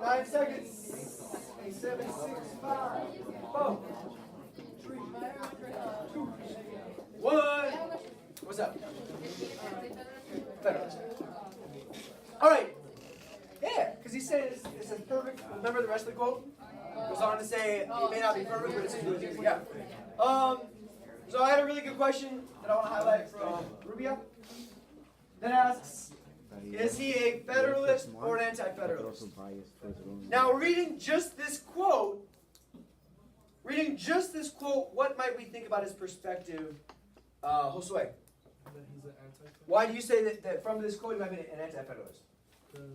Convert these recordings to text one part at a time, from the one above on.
9 seconds. 8, 7, 6, 5, 4, 3, 2, 1. What's up? Federalist. All right. Yeah, because he says this is perfect. Remember the rest of the quote? Goes on to say it may not be perfect, but it's easy. Yeah. So I had a really good question that I want to highlight from Rubio. That asks, is he a Federalist or an anti-Federalist? Now, reading just this quote, what might we think about his perspective, Josue? That he's an anti-Federalist. Why do you say that from this quote he might be an anti-Federalist? Because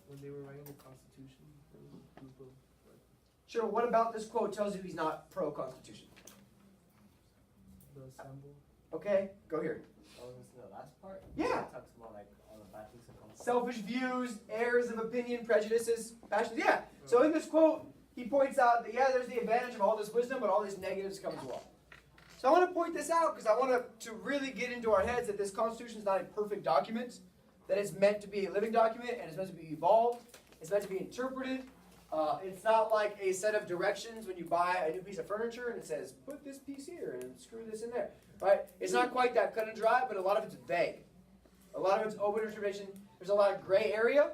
when they were writing the Constitution, there was a group of Sure, what about this quote tells you he's not pro-Constitution? the assembly. Okay, go here. Oh, this is the last part? Yeah. It talks about like all the bad things that come from Selfish views, errors of opinion, prejudices, passions. Yeah. So in this quote, he points out that, yeah, there's the advantage of all this wisdom, but all these negatives come as well. So I want to point this out because I want to really get into our heads that this Constitution is not a perfect document, that it's meant to be a living document, and it's meant to be evolved. It's meant to be interpreted. It's not like a set of directions when you buy a new piece of furniture and it says, put this piece here and screw this in there. Right? It's not quite that cut and dry, but a lot of it's vague. A lot of it's open interpretation. There's a lot of gray area.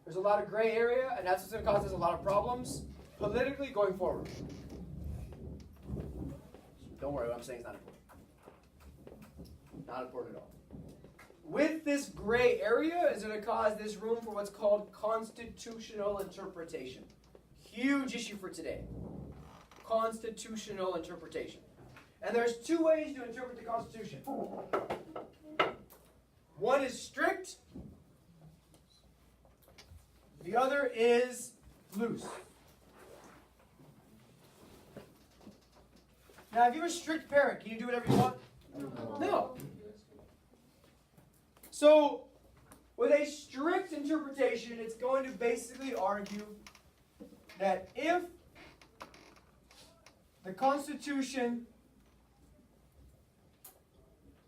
There's a lot of gray area, and that's what's going to cause us a lot of problems politically going forward. Don't worry, what I'm saying is not important. Not important at all. With this gray area is going to cause this room for what's called constitutional interpretation. Huge issue for today. Constitutional interpretation. And there's two ways to interpret the Constitution. One is strict. The other is loose. Now, if you're a strict parent, can you do whatever you want? No. So, with a strict interpretation, it's going to basically argue that if the Constitution,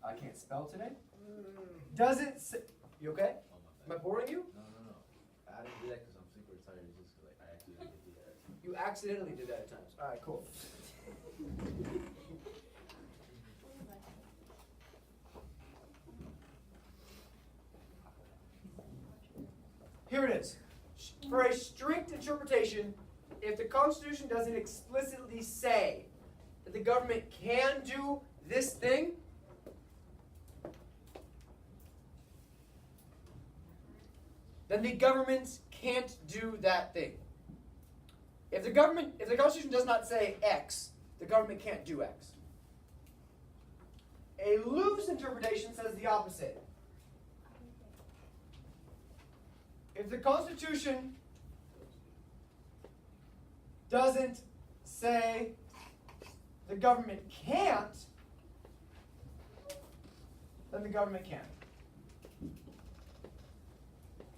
I can't spell today, doesn't say, you okay? Am I boring you? No. I didn't do that because I'm super tired. It's just like I accidentally did that. You accidentally did that at times. All right, cool. Here it is. For a strict interpretation, if the Constitution doesn't explicitly say that the government can do this thing, then the government can't do that thing. If the Constitution does not say X, the government can't do X. A loose interpretation says the opposite. If the Constitution doesn't say the government can't, then the government can. You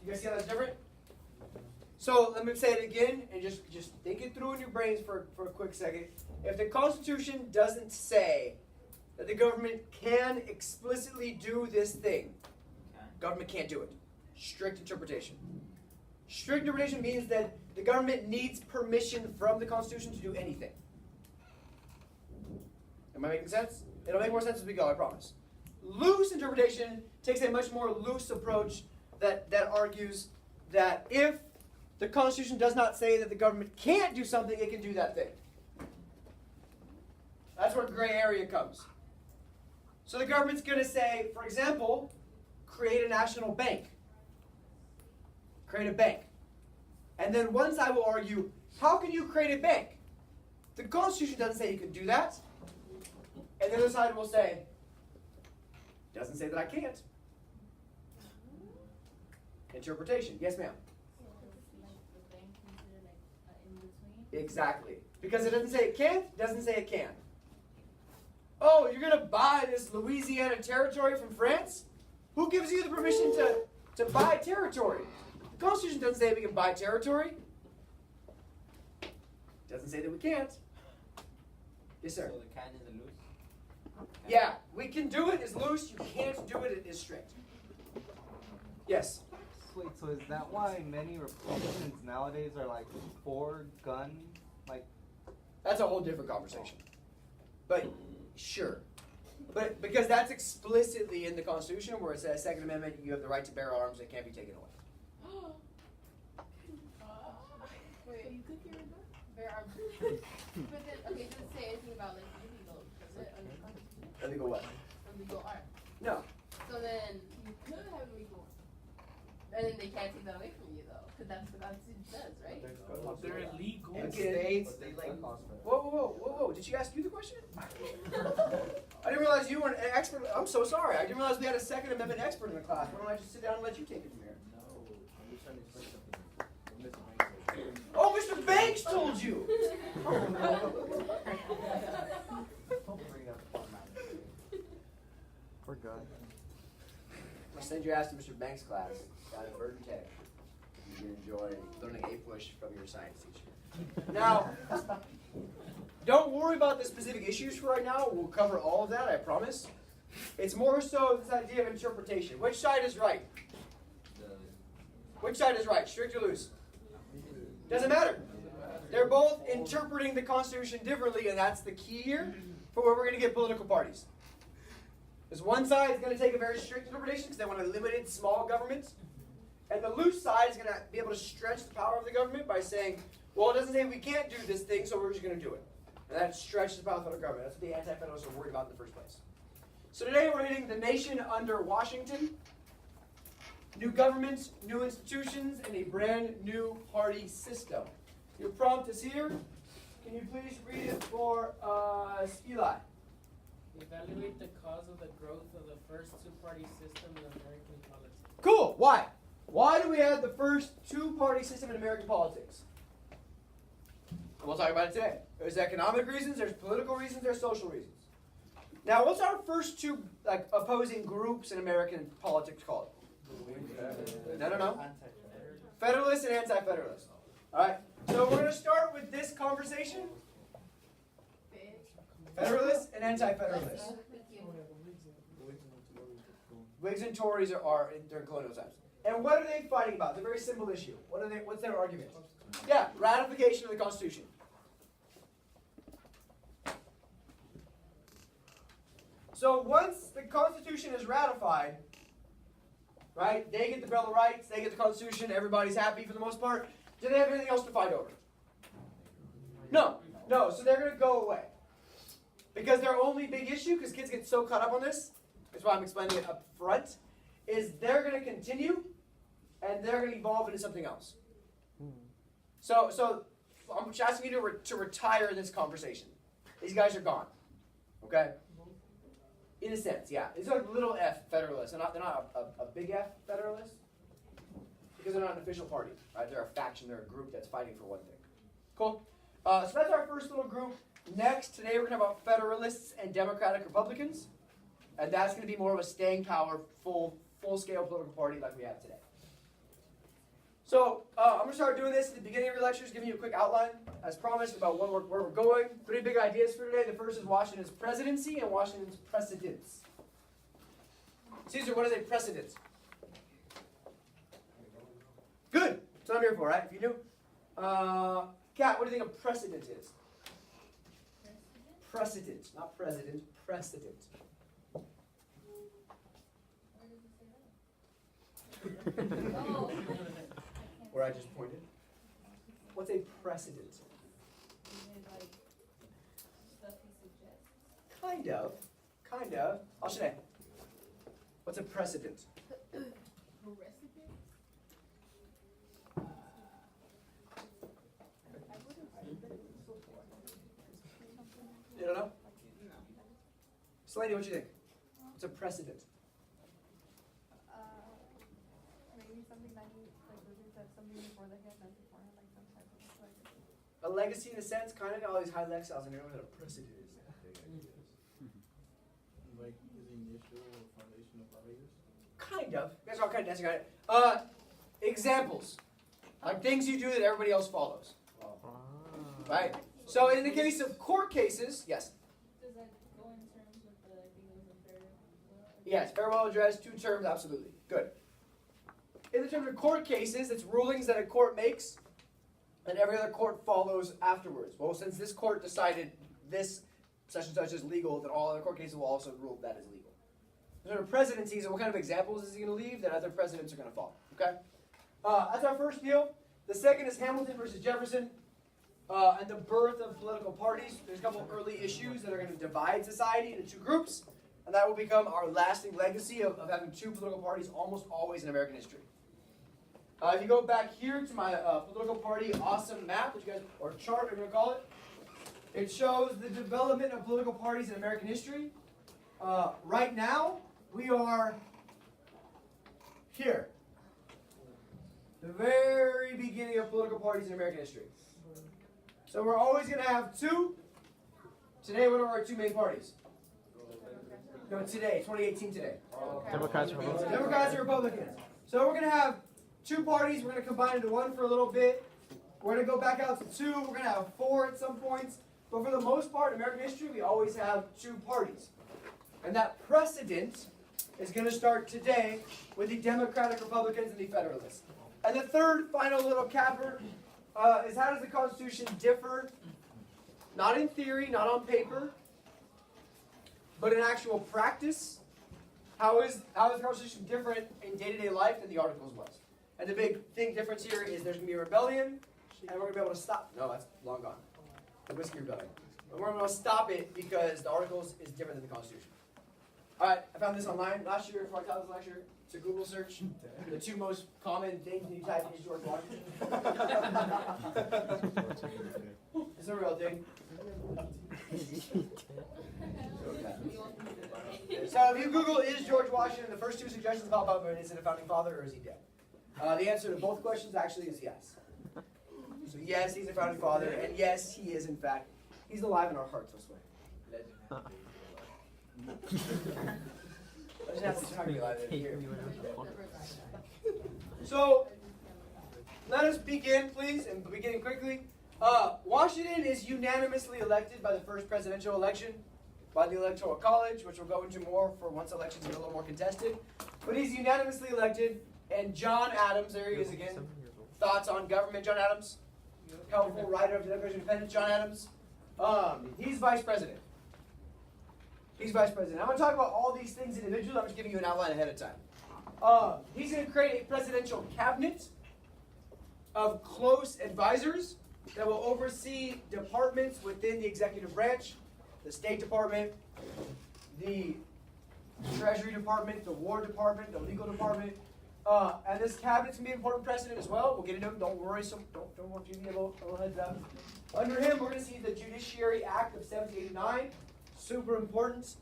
guys see how that's different? So let me say it again and just think it through in your brains for a quick second. If the Constitution doesn't say that the government can explicitly do this thing, government can't do it. Strict interpretation. Strict interpretation means that the government needs permission from the Constitution to do anything. Am I making sense? It'll make more sense as we go, I promise. Loose interpretation takes a much more loose approach that argues that if the Constitution does not say that the government can't do something, it can do that thing. That's where gray area comes. So the government's going to say, for example, create a national bank. Create a bank. And then one side will argue, how can you create a bank? The Constitution doesn't say you can do that. And the other side will say, doesn't say that I can't. Interpretation. Yes, ma'am. Exactly. Because it doesn't say it can't, it doesn't say it can. Oh, you're going to buy this Louisiana territory from France? Who gives you the permission to buy territory? The Constitution doesn't say we can buy territory. It doesn't say that we can't. Yes, sir. So the can is a loose? Yeah, we can do it as loose. You can't do it as strict. Yes. Wait, so is that why many Republicans nowadays are like for gun? Like, That's a whole different conversation. But sure. But because that's explicitly in the Constitution where it says Second Amendment, you have the right to bear arms that can't be taken away. Wait, you could hear that? Bear arms. But then, okay, does it say anything about like illegal? Does it under the Constitution? Illegal what? Illegal arms. No. So then you could have illegal ones. And then they can't take that away from you though, because that's what the Constitution says, right? They're illegal. in Okay. states, they like. Whoa. Did she ask you the question? I didn't realize you were an expert. I'm so sorry. I didn't realize we had a Second Amendment expert in the class. Why don't I just sit down and let you take it from here? No, I'm just trying to explain something. Mr. Banks said. Oh, Mr. Banks told you! Don't bring up formality. For gun. I'll send your ass to Mr. Banks' class down at Burton Tech. You can enjoy learning A-push from your science teacher. Now, don't worry about the specific issues for right now. We'll cover all of that, I promise. It's more so this idea of interpretation. Which side is right? Which side is right? Strict or loose? Doesn't matter. They're both interpreting the Constitution differently, and that's the key here for where we're going to get political parties. Because one side is going to take a very strict interpretation because they want to limit small governments. And the loose side is going to be able to stretch the power of the government by saying, well, it doesn't say we can't do this thing, so we're just going to do it. And that stretches the power of the federal government. That's what the anti-federalists are worried about in the first place. So today we're hitting the nation under Washington, new governments, new institutions, and a brand new party system. Your prompt is here. Can you please read it for Eli? Evaluate the cause of the growth of the first two-party system in American politics. Cool. Why? Why do we have the first two-party system in American politics? We'll talk about it today. There's economic reasons, there's political reasons, there's social reasons. Now, what's our first two opposing groups in American politics called? No. Federalists and anti-federalists. All right. So we're going to start with this conversation. Federalists and anti-federalists. Whigs and Tories are during colonial times. And what are they fighting about? It's a very simple issue. What's their argument? Yeah, ratification of the Constitution. So once the Constitution is ratified, right, they get the Bill of Rights, they get the Constitution, everybody's happy for the most part. Do they have anything else to fight over? No, so they're going to go away. Because their only big issue, because kids get so caught up on this, that's why I'm explaining it up front, is they're going to continue and they're going to evolve into something else. So I'm just asking you to retire this conversation. These guys are gone. Okay? In a sense, yeah. These are little f federalists. They're not a big F federalist because they're not an official party. Right? They're a faction. They're a group that's fighting for one thing. Cool? So that's our first little group. Next, today we're going to talk about Federalists and Democratic Republicans. And that's going to be more of a staying power, full-scale political party like we have today. So I'm going to start doing this at the beginning of your lectures, giving you a quick outline, as promised, about where we're going. 3 big ideas for today. The first is Washington's presidency and Washington's precedents. Caesar, what is a precedent? Good. That's what I'm here for, right? If you knew. Kat, what do you think a precedent is? Precedent, not president, precedent. Where I just pointed. What's a precedent? Kind of. I'll say. What's a precedent? You don't know? Slaney, what do you think? What's a precedent? Maybe something that he, like, was said something before that he had done beforehand, like some type of legacy. A legacy in a sense, kind of. All these high lexicons in here, what a precedent is. Like, is the initial foundation of values? Kind of. You guys are all kind of dancing on it. Examples. Like things you do that everybody else follows. Right? So in the case of court cases, yes. Does that go in terms with the, I think it was a farewell? Yes, farewell address, 2 terms, absolutely. Good. in the terms of court cases, it's rulings that a court makes and every other court follows afterwards. Well, since this court decided this such and such is legal, then all other court cases will also rule that is legal. In terms of presidencies, what kind of examples is he going to leave that other presidents are going to follow? Okay? That's our first deal. The second is Hamilton versus Jefferson and the birth of political parties. There's a couple of early issues that are going to divide society into two groups, and that will become our lasting legacy of having two political parties almost always in American history. If you go back here to my political party awesome map, which you guys, or chart, whatever you want to call it, it shows the development of political parties in American history. Right now, we are here. The very beginning of political parties in American history. So we're always going to have two. Today, what are our two main parties? No, today, 2018 today. Democrats, Republicans. Democrats and Republicans. So we're going to have two parties. We're going to combine into one for a little bit. We're going to go back out to two. We're going to have four at some points. But for the most part, in American history, we always have two parties. And that precedent is going to start today with the Democratic Republicans and the Federalists. And the third, final little capper is how does the Constitution differ, not in theory, not on paper, but in actual practice? How is the Constitution different in day-to-day life than the Articles was? And the big difference here is there's going to be a rebellion, and we're going to be able to stop. No, that's long gone. The Whiskey Rebellion. But we're going to stop it because the Articles is different than the Constitution. All right, I found this online last year for my college lecture. It's a Google search. The two most common things when you type in George Washington. It's a real thing. So if you Google "is George Washington," the first two suggestions pop up, and is it a founding father or is he dead? The answer to both questions actually is yes. So yes, he's a founding father, and yes, he is in fact. He's alive in our hearts, I swear. I just have to try to be alive here. So let us begin, please, and beginning quickly. Washington is unanimously elected by the first presidential election by the Electoral College, which we'll go into more for once elections get a little more contested. But he's unanimously elected, and John Adams, there he is again. Thoughts on government, John Adams? Helpful writer of the Declaration of Independence, John Adams. He's vice president. He's vice president. I'm going to talk about all these things individually. I'm just giving you an outline ahead of time. He's going to create a presidential cabinet of close advisors that will oversee departments within the executive branch, the State Department, the Treasury Department, the War Department, the Legal Department. And this cabinet's going to be an important precedent as well. We'll get into him. Don't worry. So don't want you to get a little heads up. Under him, we're going to see the Judiciary Act of 1789. Super important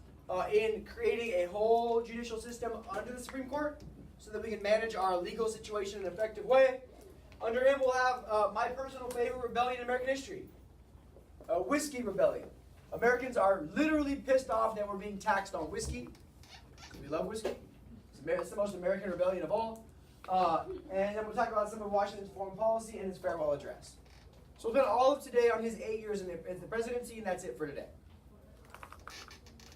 in creating a whole judicial system under the Supreme Court so that we can manage our legal situation in an effective way. Under him, we'll have my personal favorite rebellion in American history, a whiskey rebellion. Americans are literally pissed off that we're being taxed on whiskey. We love whiskey. It's the most American rebellion of all. And then we'll talk about some of Washington's foreign policy and his farewell address. So we'll spend all of today on his 8 years in the presidency, and that's it for today.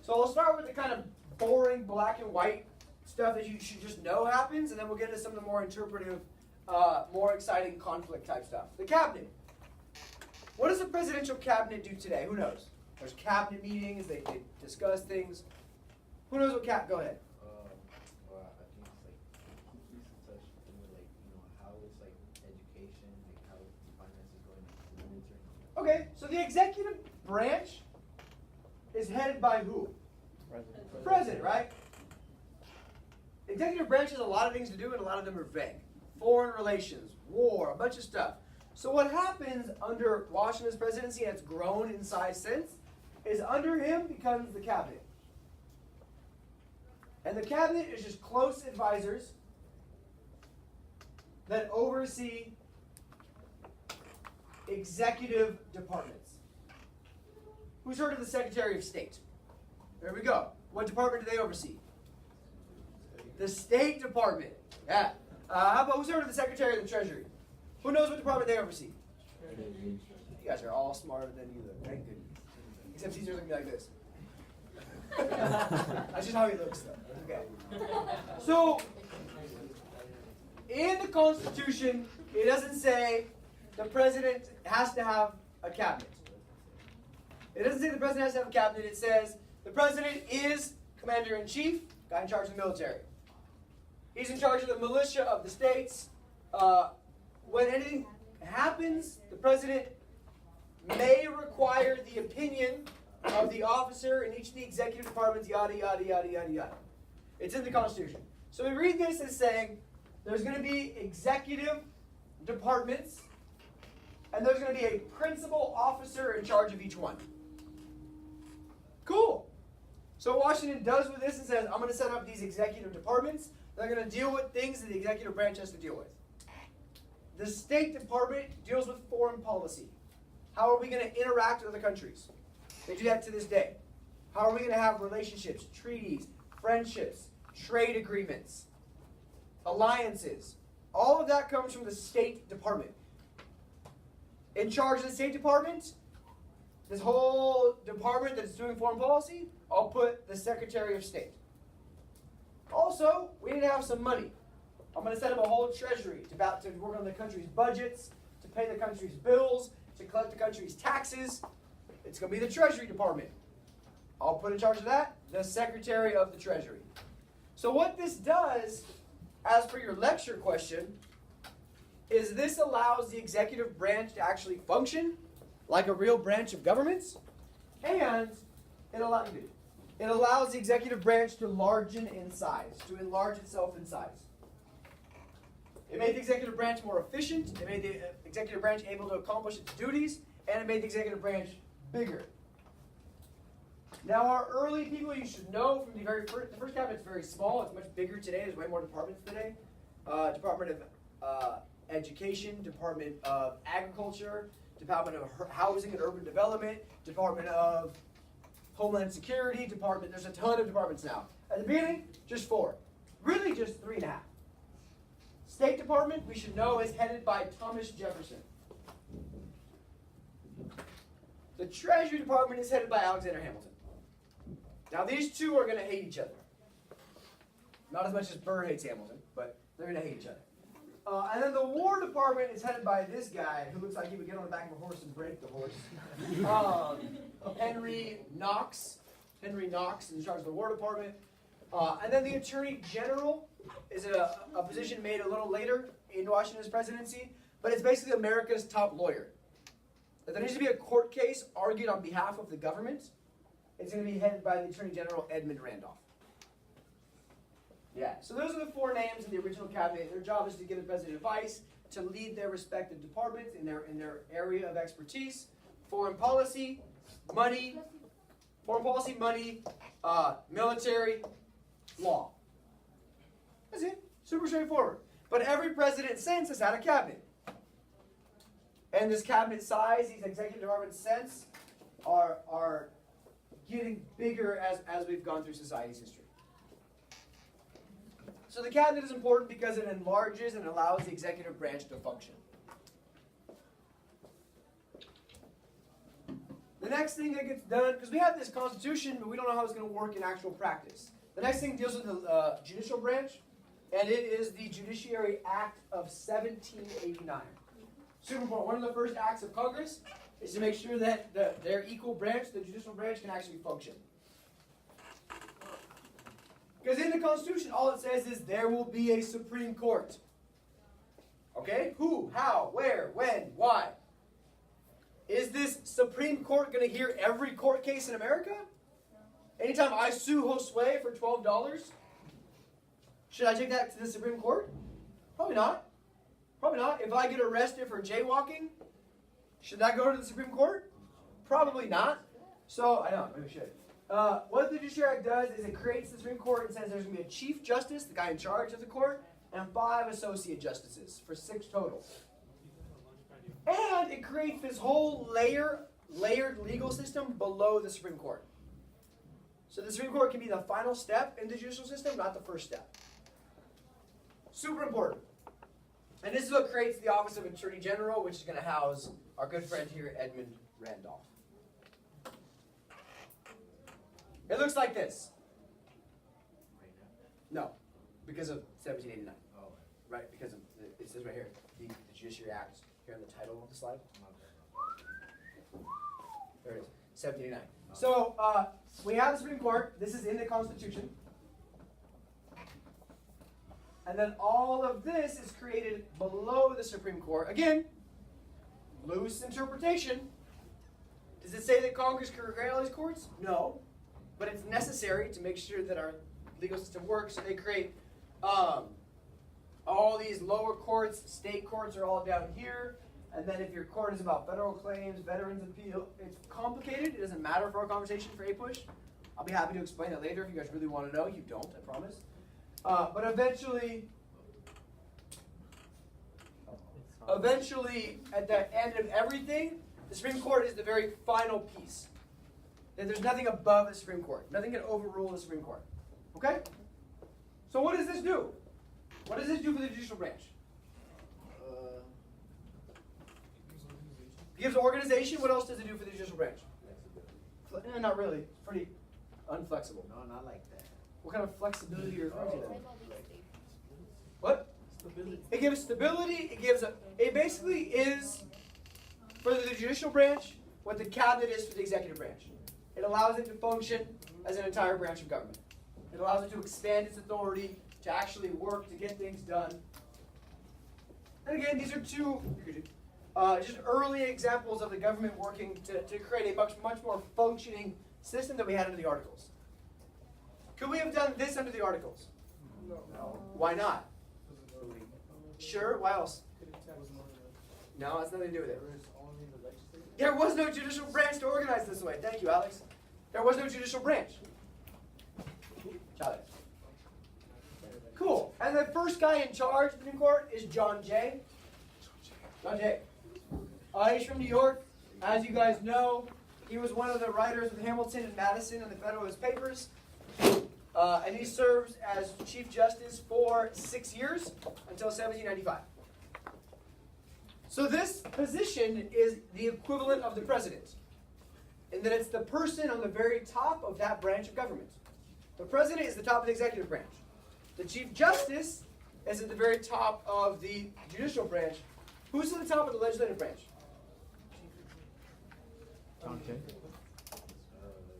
So I'll start with the kind of boring black and white stuff that you should just know happens, and then we'll get into some of the more interpretive, more exciting conflict type stuff. The cabinet. What does the presidential cabinet do today? Who knows? There's cabinet meetings, they discuss things. Who knows what go ahead. Well, I think it's like he's in touch with like how it's like education, like how finance is going in the military. Okay, so the executive branch is headed by who? President, right? Executive branch has a lot of things to do, and a lot of them are vague. Foreign relations, war, a bunch of stuff. So what happens under Washington's presidency, and it's grown in size since, is under him becomes the cabinet. And the cabinet is just close advisors that oversee executive departments. Who's heard of the Secretary of State? There we go. What department do they oversee? The State Department. Yeah. How about who's heard of the Secretary of the Treasury? Who knows what department they oversee? You guys are all smarter than you look. Thank goodness. Except Caesar's looking like this. That's just how he looks, though. Okay. So, in the Constitution, it doesn't say the president has to have a cabinet. It doesn't say the president has to have a cabinet. It says the president is commander-in-chief, guy in charge of the military. He's in charge of the militia of the states. When anything happens, the president may require the opinion of the officer in each of the executive departments, yada, yada, yada, yada, yada. It's in the Constitution. So we read this as saying there's going to be executive departments, and there's going to be a principal officer in charge of each one. Cool. So what Washington does with this is says, I'm going to set up these executive departments. They're going to deal with things that the executive branch has to deal with. The State Department deals with foreign policy. How are we going to interact with other countries? They do that to this day. How are we going to have relationships, treaties, friendships, trade agreements, alliances? All of that comes from the State Department. In charge of the State Department, this whole department that's doing foreign policy, I'll put the Secretary of State. Also, we need to have some money. I'm going to set up a whole treasury to work on the country's budgets, to pay the country's bills, to collect the country's taxes. It's going to be the Treasury Department. I'll put in charge of that the Secretary of the Treasury. So what this does, as per your lecture question, is this allows the executive branch to actually function like a real branch of government, and it allows the executive branch to enlarge itself in size. It made the executive branch more efficient, it made the executive branch able to accomplish its duties, and it made the executive branch bigger. Now our early people, you should know from the first cabinet's very small, it's much bigger today, there's way more departments today. Department of Education, Department of Agriculture, Department of Housing and Urban Development, Department of Homeland Security, there's a ton of departments now. At the beginning, just 4. Really just 3.5. State Department, we should know, is headed by Thomas Jefferson. The Treasury Department is headed by Alexander Hamilton. Now these two are going to hate each other. Not as much as Burr hates Hamilton, but they're going to hate each other. And then the War Department is headed by this guy who looks like he would get on the back of a horse and break the horse. Henry Knox. Henry Knox is in charge of the War Department. And then the Attorney General is a position made a little later in Washington's presidency, but it's basically America's top lawyer. If there needs to be a court case argued on behalf of the government, it's going to be headed by the Attorney General Edmund Randolph. Yeah, so those are the 4 names in the original cabinet. Their job is to give the president advice, to lead their respective departments in their area of expertise. Foreign policy, money, military, law. That's it. Super straightforward. But every president since has had a cabinet. And this cabinet size, these executive departments since, are getting bigger as we've gone through society's history. So the cabinet is important because it enlarges and allows the executive branch to function. The next thing that gets done, because we have this constitution, but we don't know how it's going to work in actual practice. The next thing deals with the judicial branch, and it is the Judiciary Act of 1789. Super important. One of the first acts of Congress is to make sure that their equal branch, the judicial branch, can actually function. Because in the Constitution, all it says is there will be a Supreme Court. Okay? Who, how, where, when, why? Is this Supreme Court going to hear every court case in America? Anytime I sue Josue for $12, should I take that to the Supreme Court? Probably not. Probably not. If I get arrested for jaywalking, should that go to the Supreme Court? Probably not. So, I know, maybe we should. What the Judiciary Act does is it creates the Supreme Court and says there's going to be a Chief Justice, the guy in charge of the court, and 5 Associate Justices for 6 total. And it creates this whole layered legal system below the Supreme Court. So the Supreme Court can be the final step in the judicial system, not the first step. Super important. And this is what creates the Office of Attorney General, which is going to house our good friend here, Edmund Randolph. It looks like this. No, because of 1789. right, because it says right here, the Judiciary Act, here in the title of the slide. There it is, 1789. So, we have the Supreme Court. This is in the Constitution. And then all of this is created below the Supreme Court. Again, loose interpretation. Does it say that Congress can create all these courts? No. But it's necessary to make sure that our legal system works. So they create all these lower courts. State courts are all down here. And then if your court is about federal claims, veterans appeal, it's complicated. It doesn't matter for our conversation for A-Push. I'll be happy to explain that later if you guys really want to know. You don't, I promise. But eventually, at the end of everything, the Supreme Court is the very final piece. And there's nothing above the Supreme Court. Nothing can overrule the Supreme Court. Okay? So what does this do? What does this do for the judicial branch? It gives organization. What else does it do for the judicial branch? Not really. It's pretty unflexible. No, not like that. What kind of flexibility are you referring to then? Where's all these states? What? It gives stability. It basically is for the judicial branch what the cabinet is for the executive branch. It allows it to function as an entire branch of government. It allows it to expand its authority, to actually work, to get things done. And again, these are two just early examples of the government working to create a much more functioning system than we had under the Articles. Could we have done this under the Articles? No. Why not? Sure, why else? No, that's nothing to do with it. There was no judicial branch to organize this way. Thank you, Alex. There was no judicial branch. Chale. Cool. And the first guy in charge of the Supreme Court is John Jay. John Jay. He's from New York. As you guys know, he was one of the writers of Hamilton and Madison in the Federalist Papers. And he serves as Chief Justice for 6 years until 1795. So this position is the equivalent of the president, in that it's the person on the very top of that branch of government. The president is the top of the executive branch. The Chief Justice is at the very top of the judicial branch. Who's at the top of the legislative branch?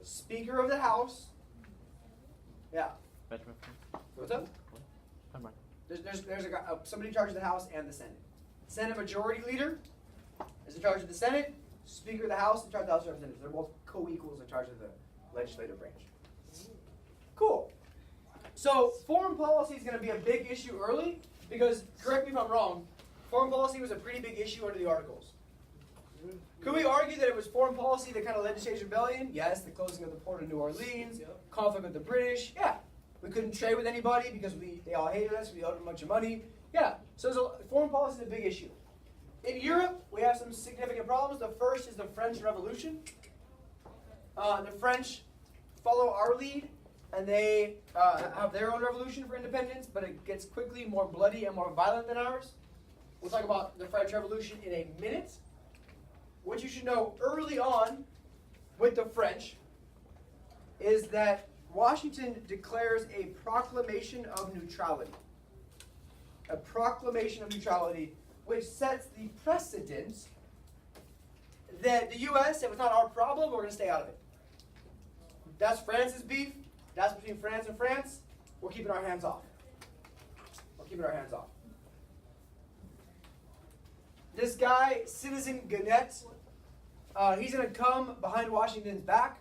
Speaker of the House. Yeah. What's up? There's a guy, somebody in charge of the House and the Senate. Senate Majority Leader is in charge of the Senate. Speaker of the House is in charge of the House of Representatives. They're both co-equals in charge of the legislative branch. Cool. So foreign policy is going to be a big issue early because, correct me if I'm wrong, foreign policy was a pretty big issue under the Articles. Could we argue that it was foreign policy that kind of led to Stage Rebellion? Yes, the closing of the port of New Orleans, conflict with the British. Yeah, we couldn't trade with anybody because they all hated us. We owed them a bunch of money. Yeah, so foreign policy is a big issue. In Europe, we have some significant problems. The first is the French Revolution. The French follow our lead, and they have their own revolution for independence, but it gets quickly more bloody and more violent than ours. We'll talk about the French Revolution in a minute. What you should know early on with the French is that Washington declares a proclamation of neutrality. A proclamation of neutrality which sets the precedent that the U.S., if it's not our problem, we're going to stay out of it. That's France's beef. That's between France and France. We're keeping our hands off. We're keeping our hands off. This guy, Citizen Gannett, he's going to come behind Washington's back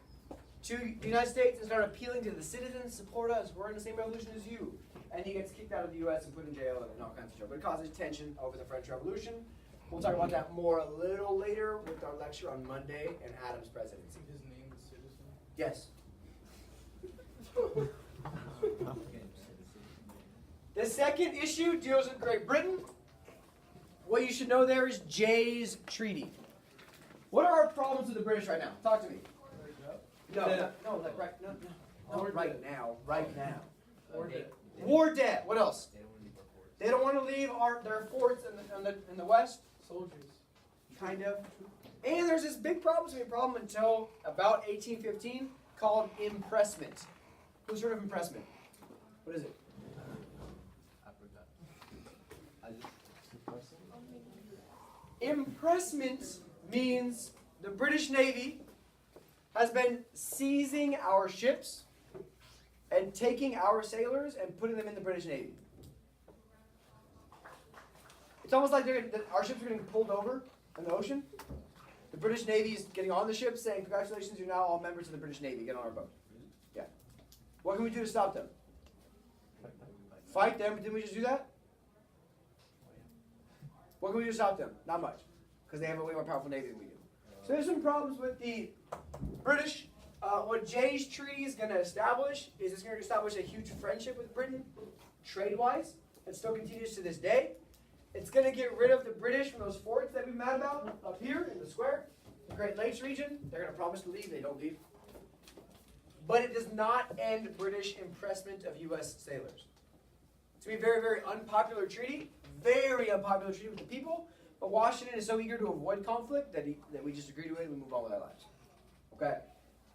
to the United States and start appealing to the citizens, support us, we're in the same revolution as you. And he gets kicked out of the U.S. and put in jail and all kinds of trouble. But it causes tension over the French Revolution. We'll talk about that more a little later with our lecture on Monday and Adams' presidency. His name is Citizen. Yes. The second issue deals with Great Britain. What you should know there is Jay's Treaty. What are our problems with the British right now? Talk to me. No, like right now. Right now. War debt. What else? They don't want to leave their forts in the west. Soldiers. Kind of. And there's this big problem until about 1815 called impressment. Who's heard of impressment? What is it? Impressment means the British Navy has been seizing our ships and taking our sailors and putting them in the British Navy. It's almost like our ships are getting pulled over in the ocean. The British Navy is getting on the ship saying, congratulations, you're now all members of the British Navy. Get on our boat. Yeah. What can we do to stop them? Fight them, but didn't we just do that? What can we do to stop them? Not much. Because they have a way more powerful Navy than we do. So there's some problems with the British. What Jay's treaty is going to establish is it's going to establish a huge friendship with Britain, trade-wise. It still continues to this day. It's going to get rid of the British from those forts that we've mad about up here in the square, the Great Lakes region. They're going to promise to leave. They don't leave. But it does not end British impressment of U.S. sailors. It's going to be a very, very unpopular treaty. Very unpopular treaty with the people. But Washington is so eager to avoid conflict that we just agree to it and we move on with our lives. Okay?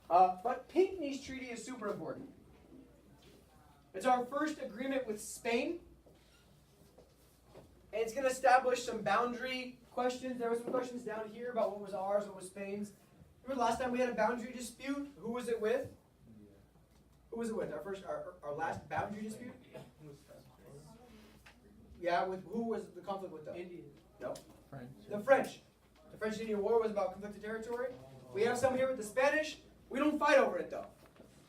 But Pinckney's treaty is super important. It's our first agreement with Spain. And it's going to establish some boundary questions. There were some questions down here about what was ours, what was Spain's. Remember the last time we had a boundary dispute? Who was it with? Who was it with? Our last boundary dispute? Yeah, with who was the conflict with though? Indian. No. French. The French. The French-Indian War was about conflicted territory. We have some here with the Spanish. We don't fight over it though.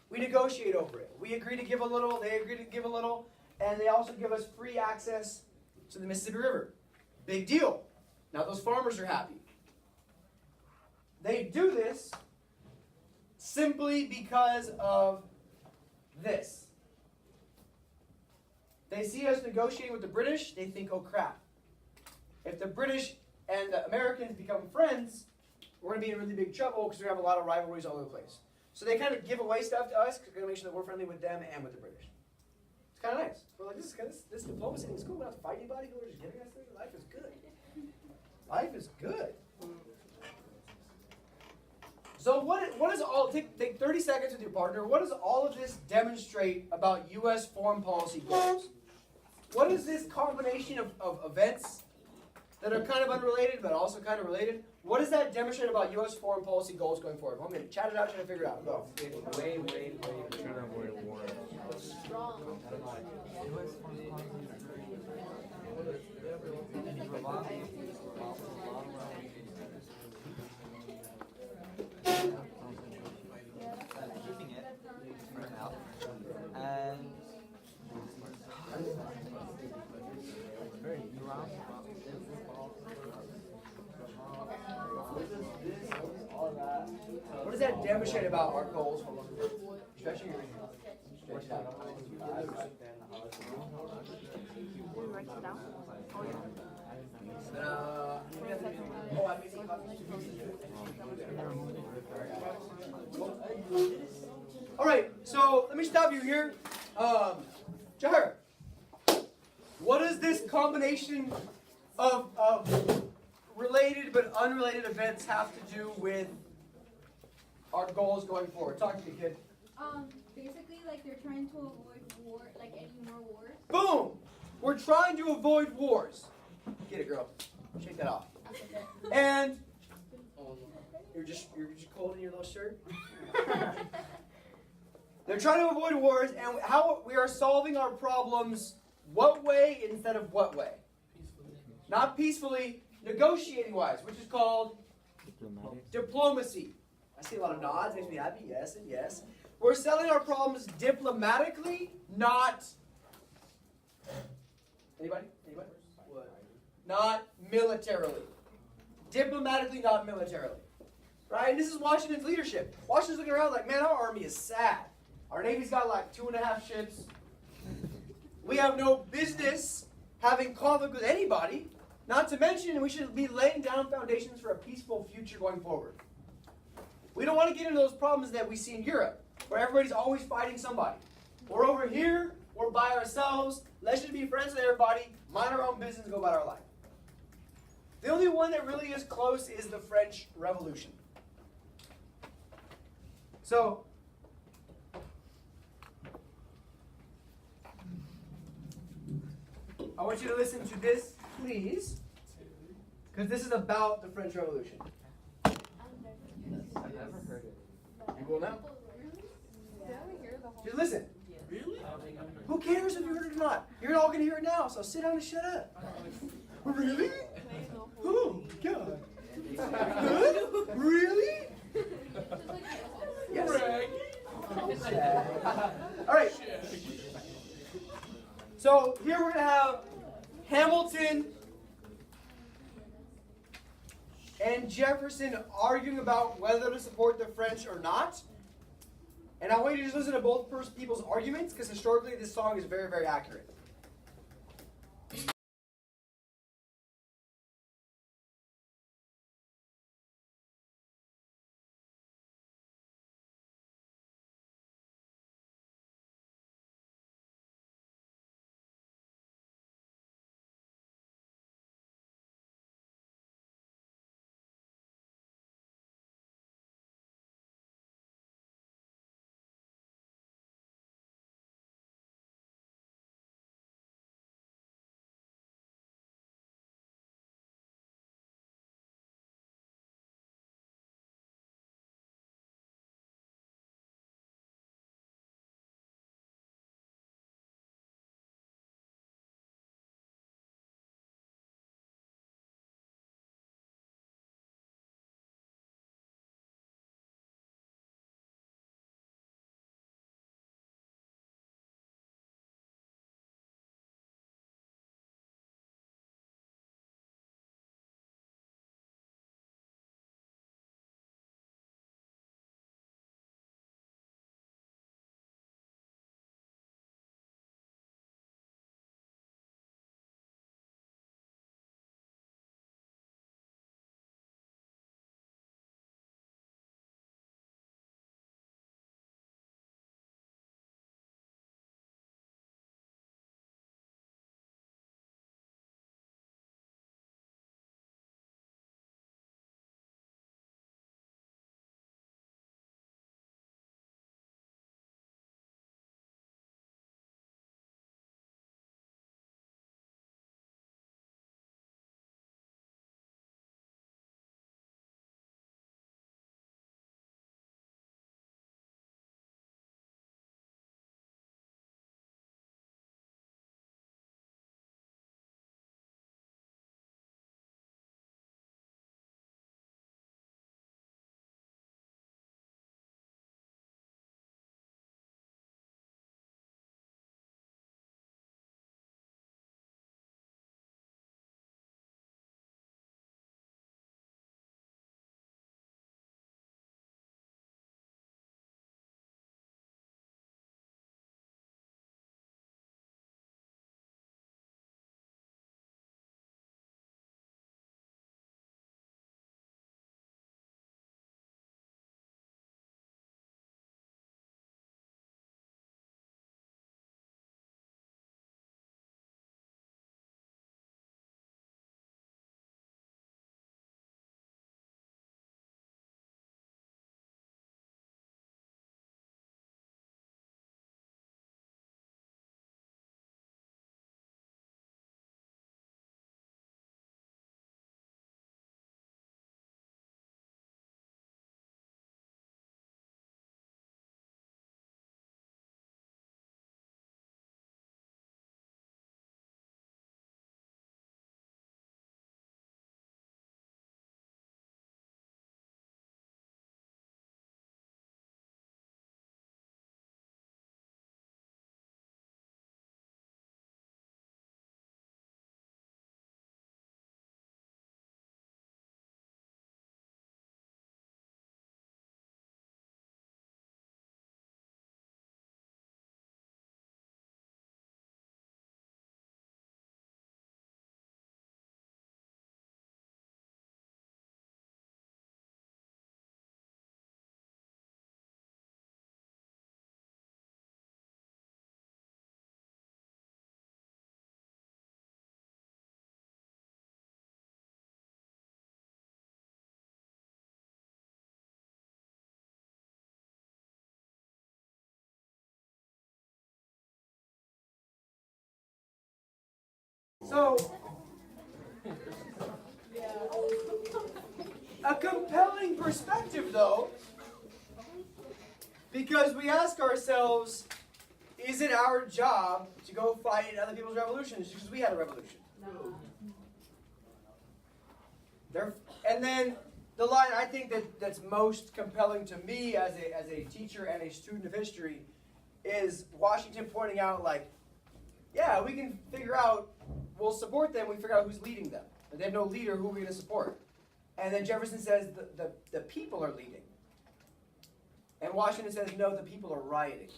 We negotiate over it. We agree to give a little, they agree to give a little, and they also give us free access to the Mississippi River. Big deal. Now those farmers are happy. They do this simply because of this. They see us negotiating with the British, they think, oh crap. If the British and the Americans become friends, we're going to be in really big trouble because we have a lot of rivalries all over the place. So they kind of give away stuff to us because we're going to make sure that we're friendly with them and with the British. It's kind of nice. We're like, this diplomacy is cool. We don't have to fight anybody. We're just giving us things. Life is good. Life is good. So what is all, take 30 seconds with your partner, what does all of this demonstrate about U.S. foreign policy goals? What is this combination of events that are kind of unrelated but also kind of related? What does that demonstrate about U.S. foreign policy goals going forward? 1 minute. Chat it out, try to figure it out. Go. Way. Trying to avoid war. Strong. Keeping it for now. And What does that demonstrate about our goals? Stretching your stretch it out. Write it down? Oh, yeah. I made some copies. All right, so let me stop you here. Jahir, what does this combination of related but unrelated events have to do with our goals going forward? Talk to me, kid. Basically, like they're trying to avoid war, like any more wars. Boom! We're trying to avoid wars. Get it, girl. Shake that off. And you're just cold in your little shirt. They're trying to avoid wars, and how we are solving our problems. What way instead of what way? Peacefully. Not peacefully, negotiating wise, which is called diplomacy. I see a lot of nods, makes me happy. Yes and yes. We're settling our problems diplomatically, not. Anybody? Anybody? What? Not militarily. Diplomatically, not militarily. Right? And this is Washington's leadership. Washington's looking around like, man, our army is sad. Our Navy's got like 2.5 ships. We have no business having conflict with anybody. Not to mention, we should be laying down foundations for a peaceful future going forward. We don't want to get into those problems that we see in Europe, where everybody's always fighting somebody. We're over here, we're by ourselves. Let's just be friends with everybody, mind our own business, and go about our life. The only one that really is close is the French Revolution. So, I want you to listen to this please. Because this is about the French Revolution. I've never heard it. You will now. Didn't we hear the whole? Just listen. Really? Who cares if you heard it or not? You're all going to hear it now, so sit down and shut up. Really? Oh, God. Huh? Really? Yes. All right. So here we're going to have Hamilton and Jefferson arguing about whether to support the French or not. And I want you to just listen to both people's arguments, because historically this song is very, very accurate. So, a compelling perspective, though, because we ask ourselves, is it our job to go fight in other people's revolutions just because we had a revolution? And then the line I think that's most compelling to me as a teacher and a student of history is Washington pointing out, like, yeah, we can figure out, we'll support them, we figure out who's leading them. If they have no leader, who are we going to support? And then Jefferson says the people are leading. And Washington says, no, the people are rioting.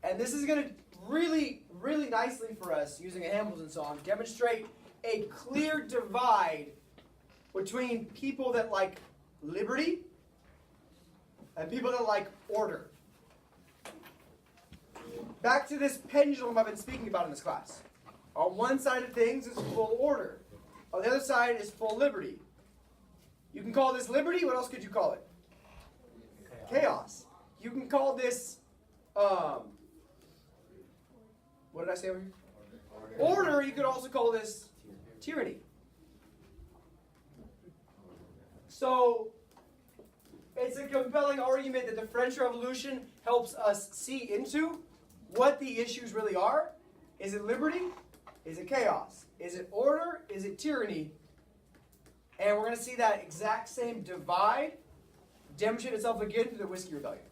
And this is going to really, really nicely for us, using a Hamilton song, demonstrate a clear divide between people that like liberty and people that like order. Back to this pendulum I've been speaking about in this class. On one side of things is full order. On the other side is full liberty. You can call this liberty. What else could you call it? Chaos. You can call this, what did I say over here? Order. You could also call this tyranny. So, it's a compelling argument that the French Revolution helps us see into what the issues really are. Is it liberty? Is it chaos? Is it order? Is it tyranny? And we're going to see that exact same divide demonstrate itself again through the Whiskey Rebellion.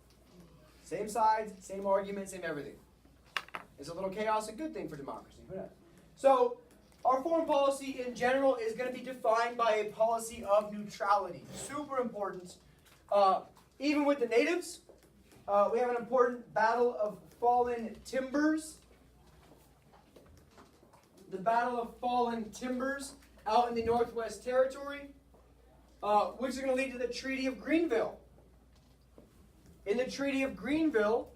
Same sides, same argument, same everything. Is a little chaos a good thing for democracy? Who knows? So, our foreign policy in general is going to be defined by a policy of neutrality. Super important. Even with the natives, we have an important battle of Fallen Timbers. The Battle of Fallen Timbers out in the Northwest Territory, which is going to lead to the Treaty of Greenville. In the Treaty of Greenville,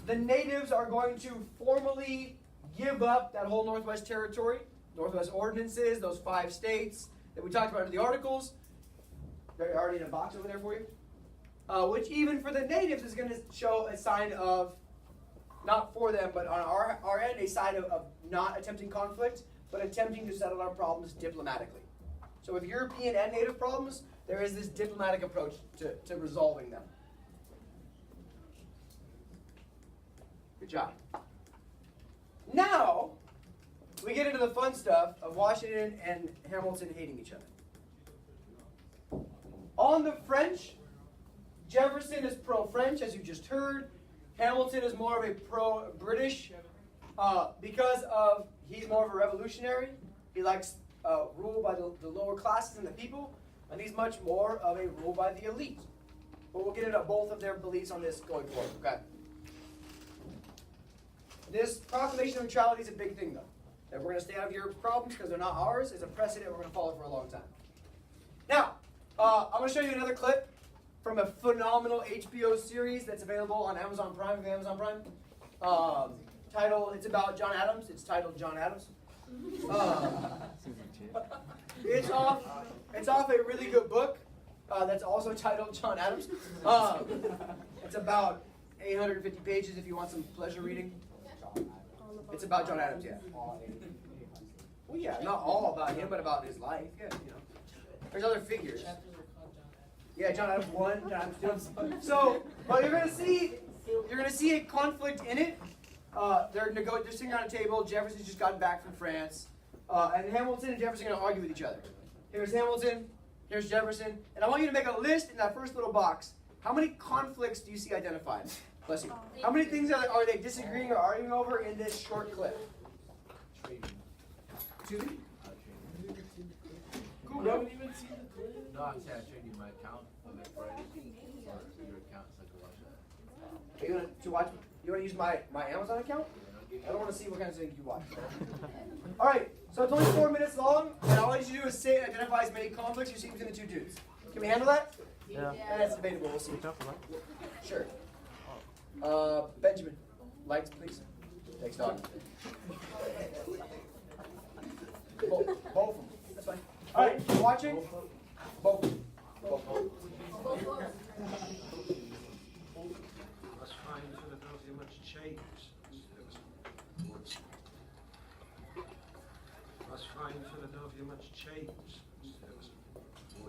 the natives are going to formally give up that whole Northwest Territory, Northwest Ordinances, those 5 states that we talked about in the articles. They're already in a box over there for you. Which even for the natives is going to show a sign of, not for them, but on our end, a sign of not attempting conflict, but attempting to settle our problems diplomatically. So with European and native problems, there is this diplomatic approach to resolving them. Good job. Now, we get into the fun stuff of Washington and Hamilton hating each other. On the French, Jefferson is pro-French, as you just heard. Hamilton is more of a pro-British because of he's more of a revolutionary. He likes rule by the lower classes and the people, and he's much more of a rule by the elite. But we'll get into both of their beliefs on this going forward, okay? This proclamation of neutrality is a big thing, though. That we're going to stay out of Europe's problems because they're not ours is a precedent we're going to follow for a long time. Now, I'm going to show you another clip from a phenomenal HBO series that's available on Amazon Prime. Amazon Prime. It's about John Adams. It's titled John Adams. It's off a really good book that's also titled John Adams. It's about 850 pages if you want some pleasure reading. It's about John Adams, yeah. Well, yeah, not all about him, but about his life. Yeah, you know. There's other figures. Yeah, John Adams 1, John Adams 2. So, you're gonna see a conflict in it. They're sitting around a table. Jefferson's just gotten back from France, and Hamilton and Jefferson are gonna argue with each other. Here's Hamilton, here's Jefferson, and I want you to make a list in that first little box. How many conflicts do you see identified? Bless you. How many things are they disagreeing or arguing over in this short clip? Excuse me? Cool, bro. No, I'm saying I traded you my account of it for your account so I can watch that. Are you want to use my Amazon account? I don't want to see what kind of things you watch. All right, so it's only 4 minutes long, and all I need you to do is say and identify as many conflicts you see between the two dudes. Can we handle that? Yeah. And that's debatable. We'll see. Be tough, man. Sure. Benjamin, lights, please. Thanks, dog. Both of them. That's fine. All right, you watching? Both. Must find Philadelphia much change. Must find Philadelphia much change.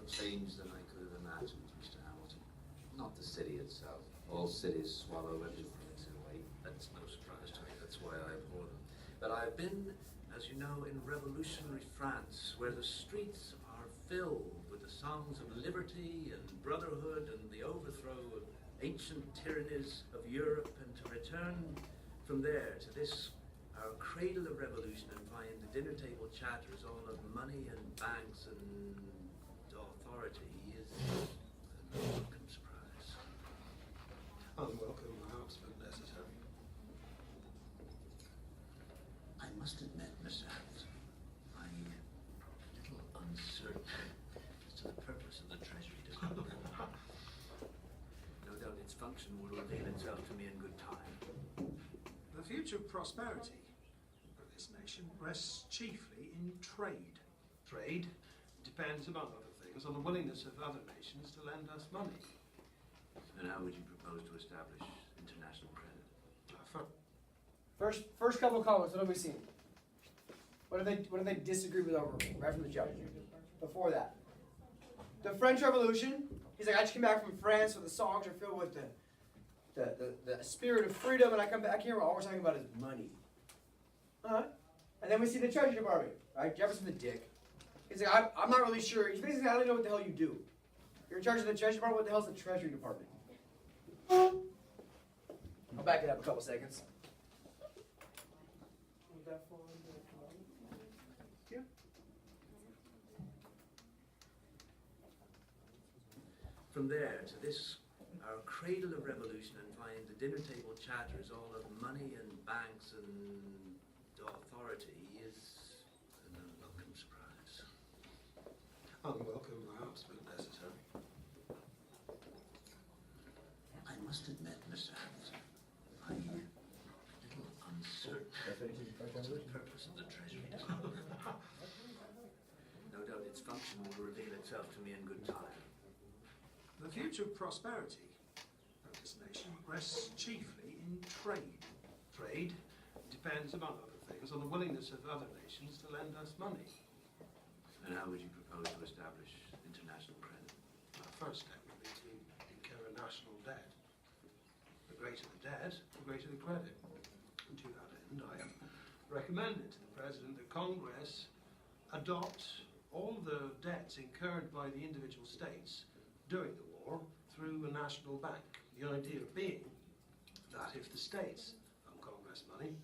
change than I could have imagined, Mr. Hamilton. Not the city itself. All cities swallow everything in weight. That's no surprise to me. That's why I abhor them. But I've been, as you know, in revolutionary France, where the streets are filled with the songs of liberty and brotherhood and the overthrow of ancient tyrannies of Europe, and to return from there to this, our cradle of revolution, and find the dinner table chatters all of money and banks and authority is a welcome surprise. Unwelcome, perhaps, but necessary. I must admit, Mr. Hamilton, I'm a little uncertain as to the purpose of the Treasury Department. No doubt its function will reveal itself to me in good time. The future prosperity of this nation rests chiefly in trade. Trade depends, among other things, on the willingness of other nations to lend us money. And how would you propose to establish international credit? First couple of comments. What have we seen? What do they disagree with over right from the jump? Before that, the French Revolution. He's like, I just came back from France, where the songs are filled with the spirit of freedom, and I come back here, all we're talking about is money. And then we see the Treasury Department, right? Jefferson the dick. He's like, I'm not really sure. He's basically, I don't know what the hell you do. You're in charge of the Treasury Department. What the hell's the Treasury Department? I'll back it up a couple seconds. Yeah. From there to this, our cradle of revolution, and find the dinner table chatters all of money and banks and authority is an unwelcome surprise. Unwelcome, perhaps, but necessary. I must admit, Mr. Hamilton, I'm a little uncertain as to the purpose of the Treasury Department. No doubt its function will reveal itself to me in good time. The future prosperity of this nation rests chiefly in trade. Trade depends, among other things, on the willingness of other nations to lend us money. And how would you propose to establish international credit? Our first step would be to incur a national debt. The greater the debt, the greater the credit. And to that end, I have recommended to the President that Congress adopt all the debts incurred by the individual states during the war through a national bank. The idea being that if the states owe Congress money,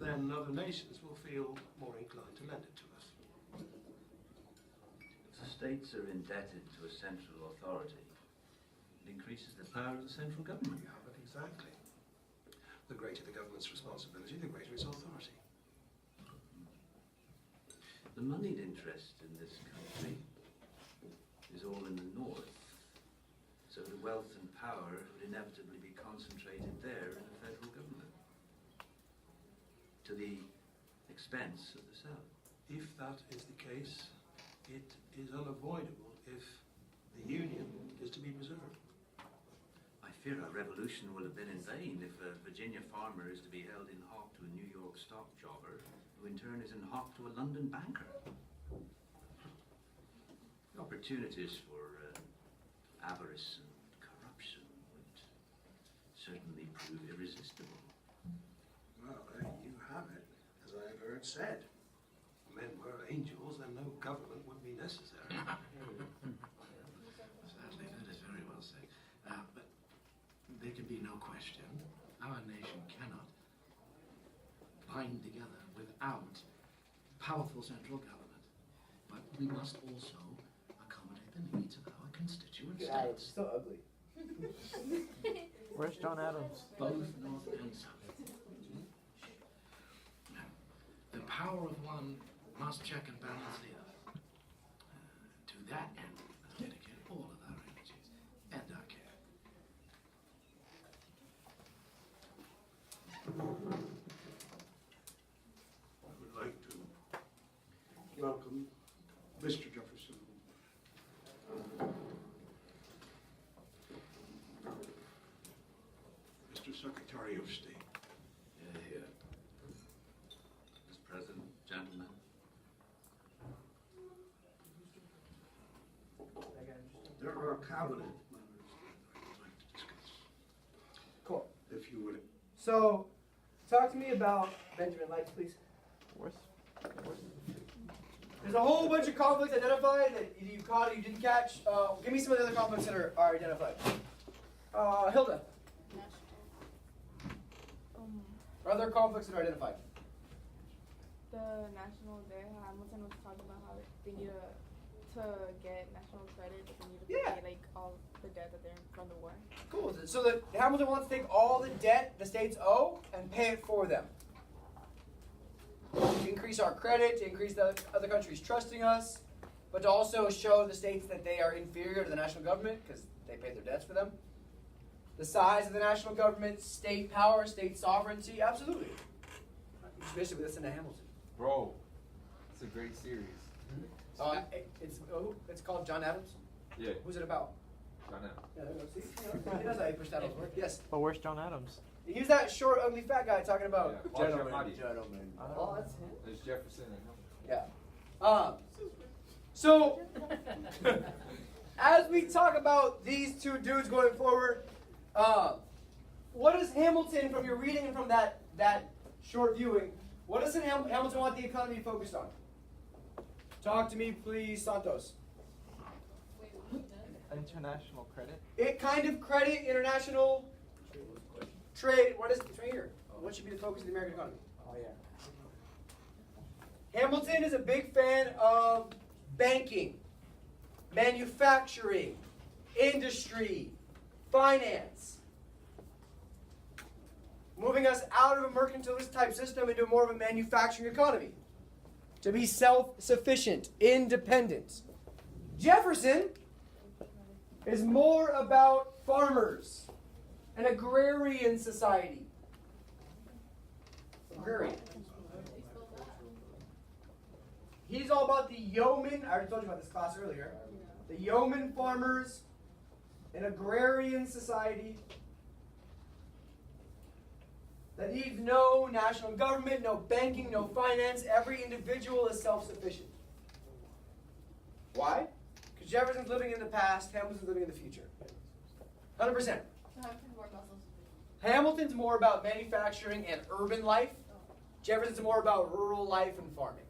then other nations will feel more inclined to lend it to us. If the states are indebted to a central authority, it increases the power of the central government. Yeah, but exactly. The greater the government's responsibility, the greater its authority. The moneyed interest in this country is all in the north, so the wealth and power would inevitably be concentrated there in the federal government, to the expense of the south. If that is the case, it is unavoidable if the Union is to be preserved. I fear our revolution will have been in vain if a Virginia farmer is to be held in hock to a New York stock jobber, who in turn is in hock to a London banker. The opportunities for avarice and corruption would certainly prove irresistible. Well, there you have it, as I have heard said. If men were angels, then no government would be necessary. Sadly, that is very well said. But there can be no question, our nation cannot bind together without powerful central government. But we must also accommodate the needs of our constituent states. So ugly. Where's John Adams? Both north and south. Now, the power of one must check and balance the other. To that end, we must dedicate all of our energies and our care. I would like to welcome Mr. Jefferson. Mr. Secretary of State. Here. Mr. President, gentlemen. cabinet matters that I would like to discuss, Cool. if you would. So, talk to me about Benjamin Lights, please. There's a whole bunch of conflicts identified that either you caught or you didn't catch. Give me some of the other conflicts that are identified. Hilda, other conflicts that are identified. The National Day, Hamilton was talking about how they need to get national credit, they need to pay like all the debt that they're from the war. Cool. So that Hamilton wants to take all the debt the states owe and pay it for them. To increase our credit, to increase the other countries trusting us, but to also show the states that they are inferior to the national government because they pay their debts for them. The size of the national government, state power, state sovereignty, absolutely. Especially listen to Hamilton. Bro, it's a great series. It's called John Adams. Yeah. Who's it about? John Adams. Yeah, there you go. See, he knows how Aristotle's work. Yes. But where's John Adams? He's that short, ugly, fat guy talking about Gentlemen. gentlemen. Oh, that's him. There's Jefferson and him. Yeah. So, as we talk about these two dudes going forward, what does Hamilton, from your reading and from that short viewing, what does Hamilton want the economy focused on? Talk to me, please, Santos. International credit? It kind of credit, international trade. What is it? It's right here. What should be the focus of the American economy? Oh, yeah. Hamilton is a big fan of banking, manufacturing, industry, finance. Moving us out of a mercantilist type system into more of a manufacturing economy. To be self-sufficient, independent. Jefferson is more about farmers, an agrarian society. Agrarian. He's all about the yeoman. I already told you about this class earlier. The yeoman farmers, an agrarian society that needs no national government, no banking, no finance. Every individual is self-sufficient. Why? Because Jefferson's living in the past, Hamilton's living in the future. 100%. Hamilton's more about manufacturing and urban life. Jefferson's more about rural life and farming.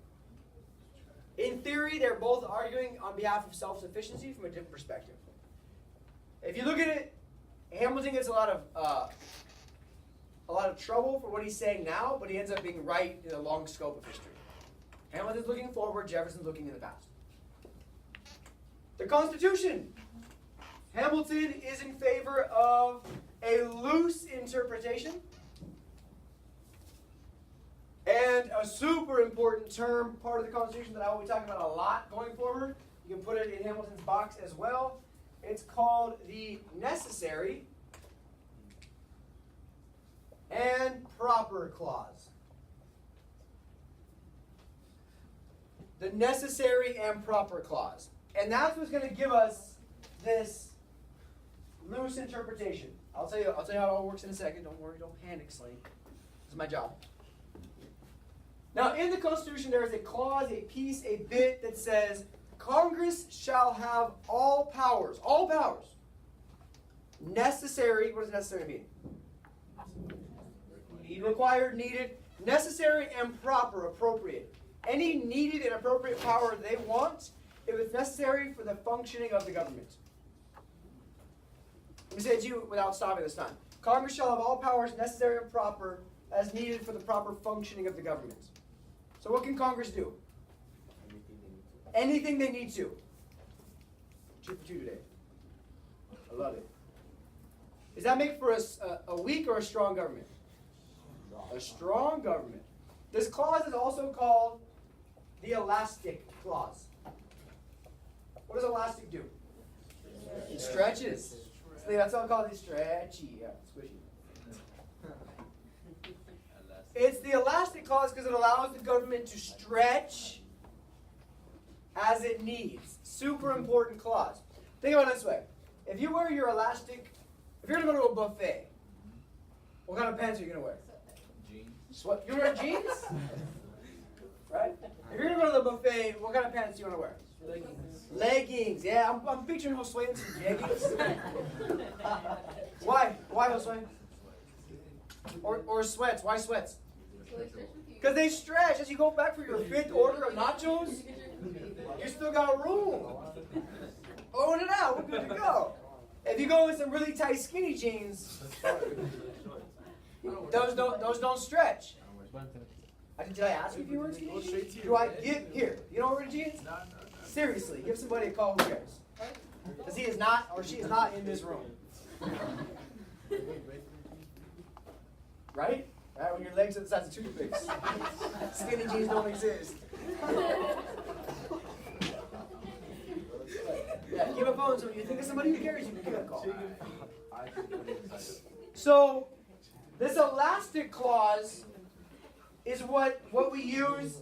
In theory, they're both arguing on behalf of self-sufficiency from a different perspective. If you look at it, Hamilton gets a lot of trouble for what he's saying now, but he ends up being right in the long scope of history. Hamilton's looking forward, Jefferson's looking in the past. The Constitution. Hamilton is in favor of a loose interpretation. And a super important term, part of the Constitution that I will be talking about a lot going forward. You can put it in Hamilton's box as well. It's called the Necessary and Proper Clause. The Necessary and Proper Clause. And that's what's going to give us this loose interpretation. I'll tell you how it all works in a second. Don't worry, don't panic, Slate. This is my job. Now, in the Constitution, there is a clause, a piece, a bit that says, Congress shall have all powers, necessary. What does necessary mean? Need, required, needed, necessary and proper, appropriate. Any needed and appropriate power they want, if it's necessary for the functioning of the government. Let me say it to you without stopping this time. Congress shall have all powers necessary and proper as needed for the proper functioning of the government. So what can Congress do? Anything they need to. 2 for 2 today. I love it. Does that make for a weak or a strong government? A strong government. This clause is also called the elastic clause. What does elastic do? It stretches. So that's all called the stretchy. Yeah, squishy. It's the elastic clause because it allows the government to stretch as it needs. Super important clause. Think about it this way. If you wear your elastic, if you're going to go to a buffet, what kind of pants are you going to wear? Jeans. You wear jeans? Right? If you're going to go to the buffet, what kind of pants do you want to wear? Leggings. Yeah, I'm picturing Josue in some jeggings. Why? Why Josue? Or sweats. Why sweats? Because they stretch. As you go back for your 5th order of nachos, you still got room. Own it out. We're good to go. If you go with some really tight skinny jeans, those don't stretch. Did I ask you if you were in skinny jeans? Do I give here? You don't wear jeans? Seriously, give somebody a call. Who cares? Because he is not or she is not in this room. Right? Right? When your legs are the size of toothpicks. Skinny jeans don't exist. Yeah, give a phone so when you think of somebody who cares, you can give a call. So, this elastic clause is what we use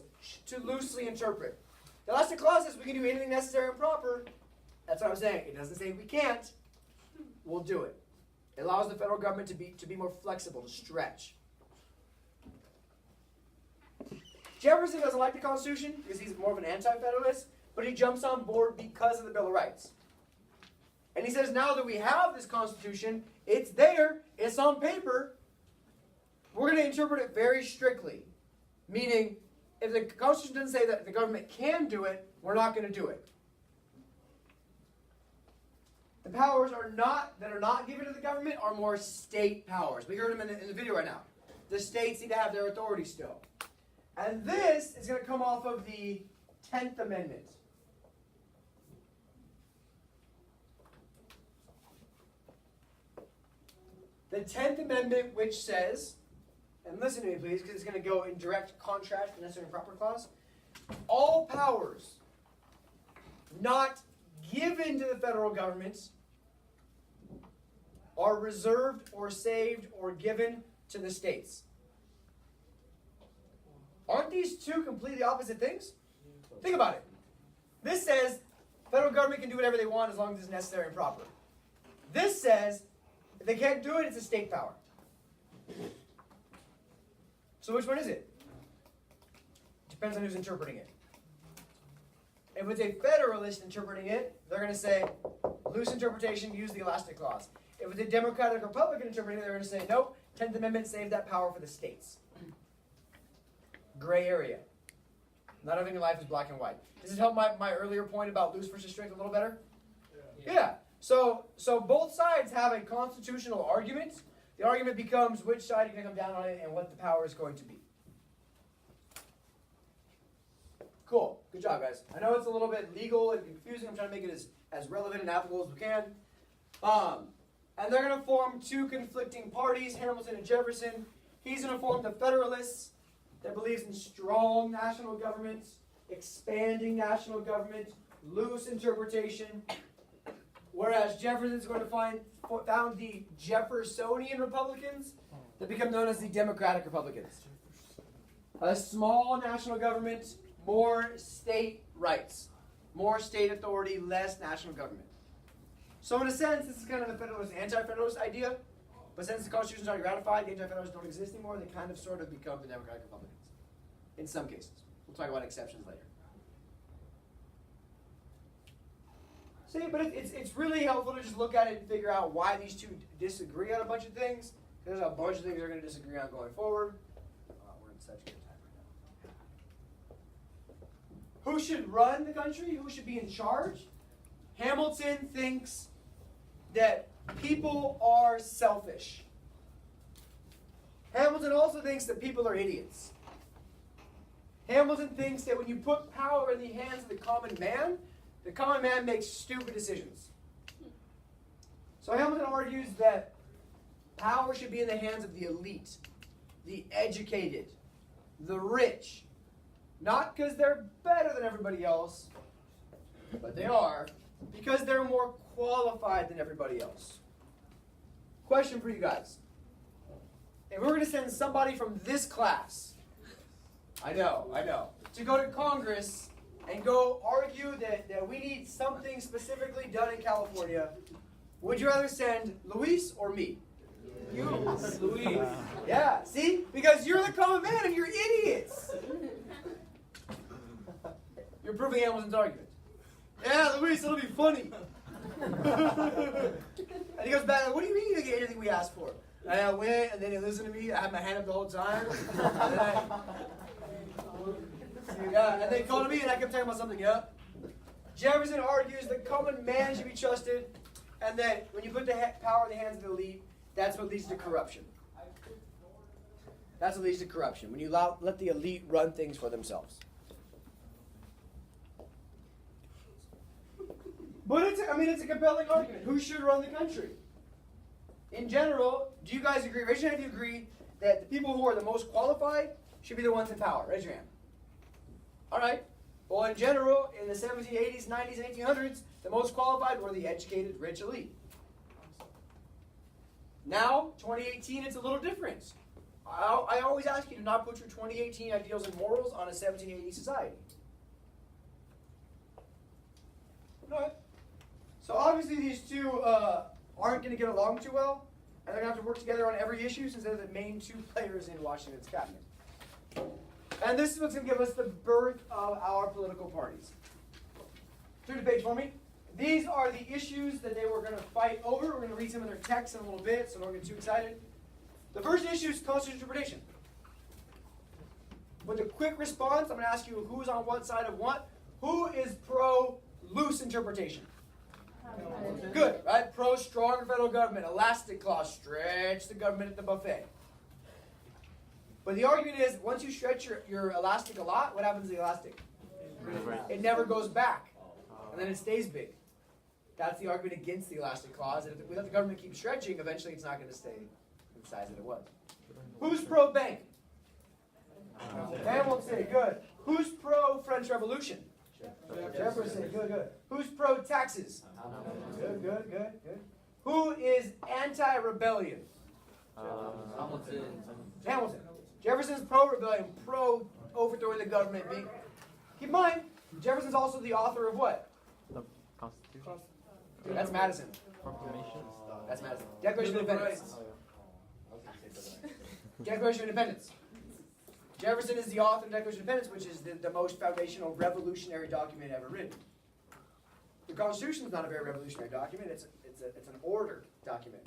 to loosely interpret. The elastic clause says we can do anything necessary and proper. That's what I'm saying. It doesn't say we can't. We'll do it. It allows the federal government to be more flexible, to stretch. Jefferson doesn't like the Constitution because he's more of an anti-federalist, but he jumps on board because of the Bill of Rights. And he says now that we have this Constitution, it's there, it's on paper, we're going to interpret it very strictly. Meaning, if the Constitution doesn't say that the government can do it, we're not going to do it. The powers that are not given to the government are more state powers. We heard them in the video right now. The states need to have their authority still. And this is going to come off of the 10th Amendment. The 10th Amendment, which says, and listen to me please, because it's going to go in direct contrast to the necessary and proper clause, all powers not given to the federal government are reserved or saved or given to the states. Aren't these two completely opposite things? Think about it. This says federal government can do whatever they want as long as it's necessary and proper. This says if they can't do it, it's a state power. So which one is it? Depends on who's interpreting it. If it's a federalist interpreting it, they're going to say, loose interpretation, use the elastic clause. If it's a Democratic or Republican interpreting it, they're going to say, nope, 10th Amendment, save that power for the states. Gray area. Not everything in life is black and white. Does it help my earlier point about loose versus strict a little better? Yeah. So both sides have a constitutional argument. The argument becomes which side you're going to come down on it and what the power is going to be. Cool. Good job, guys. I know it's a little bit legal and confusing. I'm trying to make it as relevant and applicable as we can. And they're going to form two conflicting parties, Hamilton and Jefferson. He's going to form the Federalists that believes in strong national government, expanding national government, loose interpretation. Whereas Jefferson's going to found the Jeffersonian Republicans that become known as the Democratic Republicans. A small national government, more state rights, more state authority, less national government. So in a sense, this is kind of the Federalist, anti-Federalist idea. But since the Constitution's already ratified, the anti-Federalists don't exist anymore, they kind of sort of become the Democratic Republicans. In some cases. We'll talk about exceptions later. See, but it's really helpful to just look at it and figure out why these two disagree on a bunch of things. There's a bunch of things they're going to disagree on going forward. We're in such good time right now. Who should run the country? Who should be in charge? Hamilton thinks that people are selfish. Hamilton also thinks that people are idiots. Hamilton thinks that when you put power in the hands of the common man makes stupid decisions. So Hamilton argues that power should be in the hands of the elite, the educated, the rich. Not because they're better than everybody else, but they are, because they're more qualified than everybody else. Question for you guys. If we're going to send somebody from this class, I know, to go to Congress and go argue that we need something specifically done in California, would you rather send Luis or me? You. Luis. Yeah, see? Because you're the common man and you're idiots. You're proving Hamilton's argument. Yeah, Luis, it'll be funny. And he goes back, like, what do you mean you didn't get anything we asked for? And I went, and then he listened to me. I had my hand up the whole time. And they called me, and I kept talking about something. Yep. Jefferson argues that common man should be trusted, and that when you put the power in the hands of the elite, that's what leads to corruption. That's what leads to corruption, when you let the elite run things for themselves. But it's a compelling argument. Who should run the country? In general, do you guys agree? Raise your hand if you agree that the people who are the most qualified should be the ones in power. Raise your hand. All right. Well, in general, in the 1780s, 90s, and 1800s, the most qualified were the educated, rich elite. Now, 2018, it's a little different. I always ask you to not put your 2018 ideals and morals on a 1780 society. All right. So obviously these two aren't going to get along too well, and they're going to have to work together on every issue since they're the main two players in Washington's cabinet. And this is what's going to give us the birth of our political parties. Turn to page for me. These are the issues that they were going to fight over. We're going to read some of their texts in a little bit, so don't get too excited. The first issue is constitutional interpretation. With a quick response, I'm going to ask you who's on what side of what. Who is pro loose interpretation? Good, right? Pro stronger federal government, elastic clause, stretch the government at the buffet. But the argument is, once you stretch your elastic a lot, what happens to the elastic? It never goes back, and then it stays big. That's the argument against the elastic clause. And if we let the government keep stretching, eventually it's not going to stay the size that it was. Who's pro bank? Hamilton, good. Who's pro French Revolution? Jefferson, good. Who's pro taxes? Good. Who is anti-rebellion? Hamilton. Jefferson's pro-rebellion, pro overthrowing the government. Keep in mind, Jefferson's also the author of what? The Constitution. Dude, that's Madison. Proclamation. That's Madison. Declaration of Independence. Declaration of Independence. Jefferson is the author of the Declaration of Independence, which is the most foundational revolutionary document ever written. The Constitution is not a very revolutionary document. It's an order document.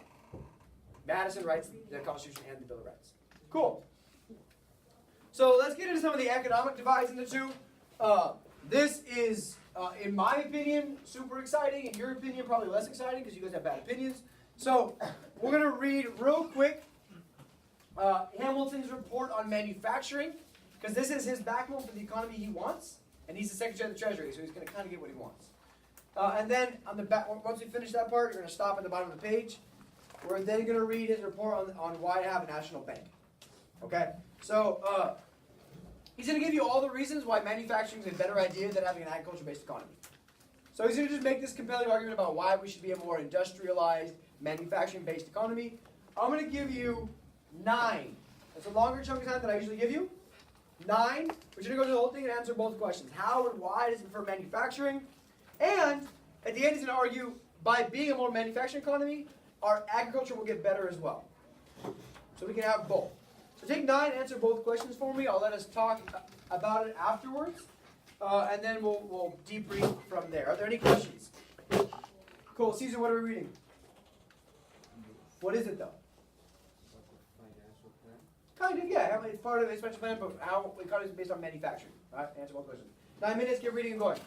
Madison writes the Constitution and the Bill of Rights. Cool. So let's get into some of the economic divides in the two. This is, in my opinion, super exciting. In your opinion, probably less exciting because you guys have bad opinions. So we're going to read real quick Hamilton's report on manufacturing, because this is his backbone for the economy he wants, and he's the Secretary of the Treasury, so he's going to kind of get what he wants. And then on the back, once we finish that part, you're going to stop at the bottom of the page. We're then going to read his report on why to have a national bank. Okay? So he's going to give you all the reasons why manufacturing is a better idea than having an agriculture-based economy. So he's going to just make this compelling argument about why we should be a more industrialized, manufacturing-based economy. I'm going to give you 9. That's a longer chunk of time than I usually give you. 9. We're going to go through the whole thing and answer both questions. How and why does it prefer manufacturing? And at the end, he's going to argue, by being a more manufacturing economy, our agriculture will get better as well. So we can have both. So take 9, answer both questions for me. I'll let us talk about it afterwards. And then we'll debrief from there. Are there any questions? Cool. Caesar, what are we reading? What is it, though? Kind of, yeah. It's part of the expansion plan, but how the economy is based on manufacturing. All right, answer both questions. 9 minutes, get reading and going.